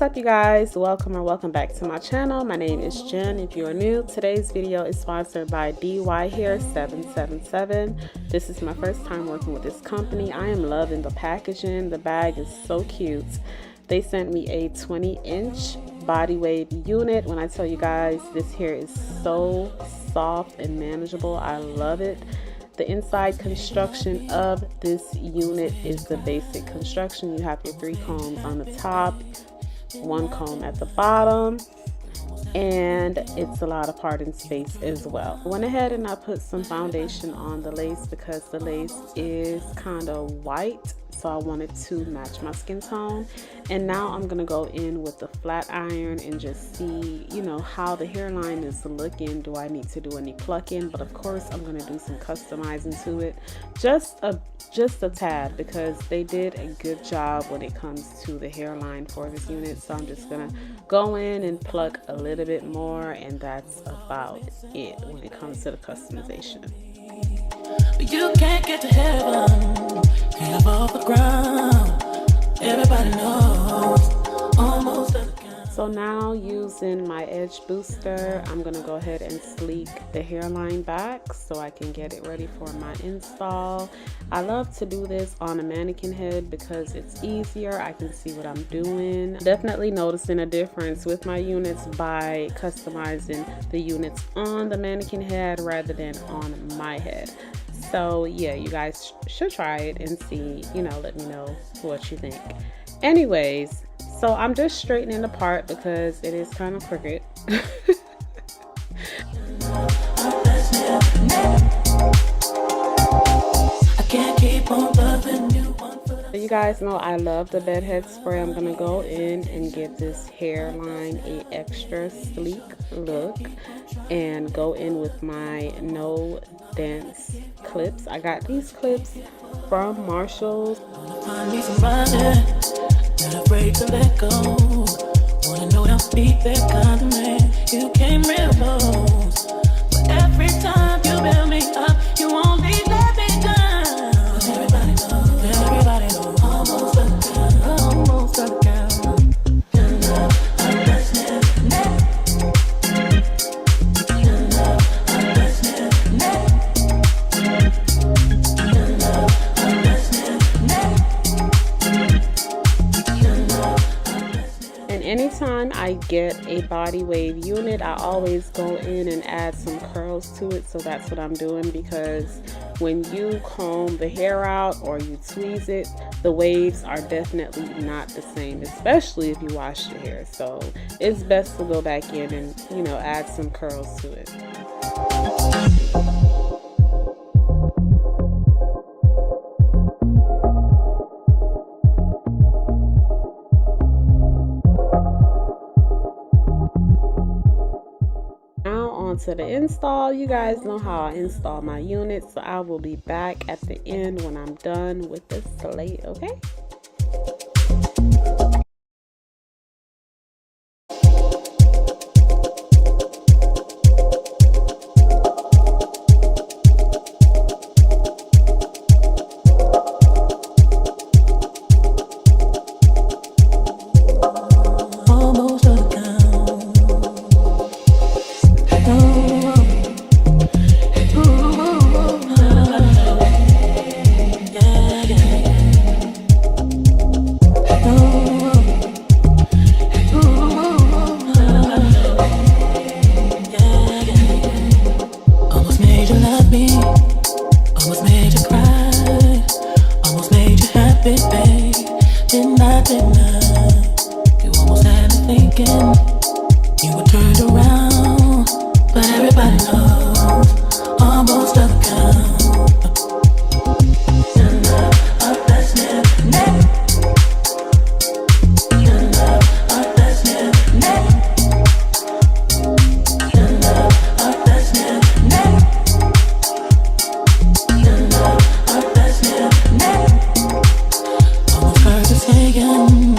up, you guys? Welcome or welcome back to my channel. My name is Jen. If you are new, today's video is sponsored by Dyhair777. This is my first time working with this company. I am loving the packaging. The bag is so cute. They sent me a 20-inch body wave unit. When I tell you guys, this hair is so soft and manageable, I love it. The inside construction of this unit is the basic construction. You have your 3 combs on the top, 1 comb at the bottom, and it's a lot of parting space as well. I went ahead and I put some foundation on the lace because the lace is kind of white, so I wanted to match my skin tone. And now I'm gonna go in with the flat iron and just see, you know, how the hairline is looking. Do I need to do any plucking? But of course I'm gonna do some customizing to it, just a tad, because they did a good job when it comes to the hairline for this unit. So I'm just gonna go in and pluck a little bit more, and that's about it when it comes to the customization. You can't get to heaven, get off the ground. Everybody knows almost. So now, using my edge booster, I'm gonna go ahead and sleek the hairline back so I can get it ready for my install. I love to do this on a mannequin head because it's easier. I can see what I'm doing. Definitely noticing a difference with my units by customizing the units on the mannequin head rather than on my head. So yeah, you guys should try it and see, you know, let me know what you think. Anyways, so I'm just straightening the part because it is kind of crooked. You guys know I love the bed head spray. I'm gonna go in and give this hairline a extra sleek look and go in with my no dance clips. I got these clips from Marshall's. Not afraid to let go. Wanna know how to be that kind of man. You came real close, but every time you build me up, you only let me down. Everybody knows, almost a girl, almost a girl. Anytime I get a body wave unit, I always go in and add some curls to it. So that's what I'm doing, because when you comb the hair out or you tweeze it, the waves are definitely not the same, especially if you wash your hair. So it's best to go back in and, you know, add some curls to it. To the install. You guys know how I install my units, so I will be back at the end when I'm done with the slate, okay? You almost had me thinking you were turned around, but everybody knows almost a girl. Almost heard you saying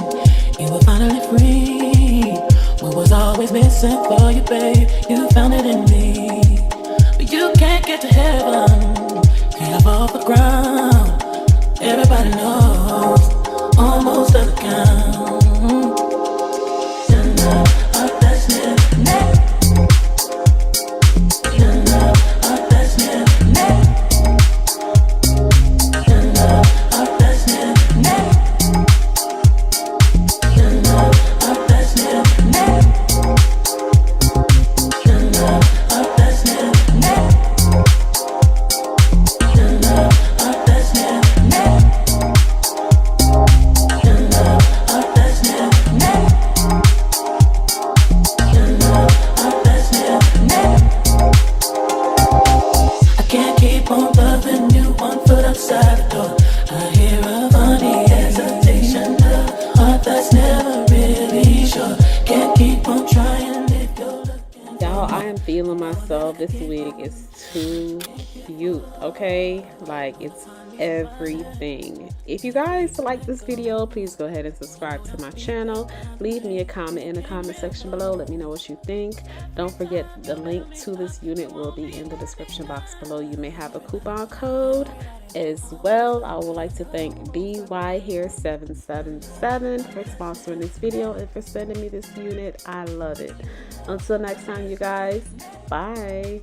feeling myself. This wig is too cute, okay? Like, it's everything. If you guys like this video, please go ahead and subscribe to my channel. Leave me a comment in the comment section below. Let me know what you think. Don't forget, the link to this unit will be in the description box below. You may have a coupon code as well. I would like to thank Dyhair777 for sponsoring this video and for sending me this unit. I love it. Until next time, you guys, bye.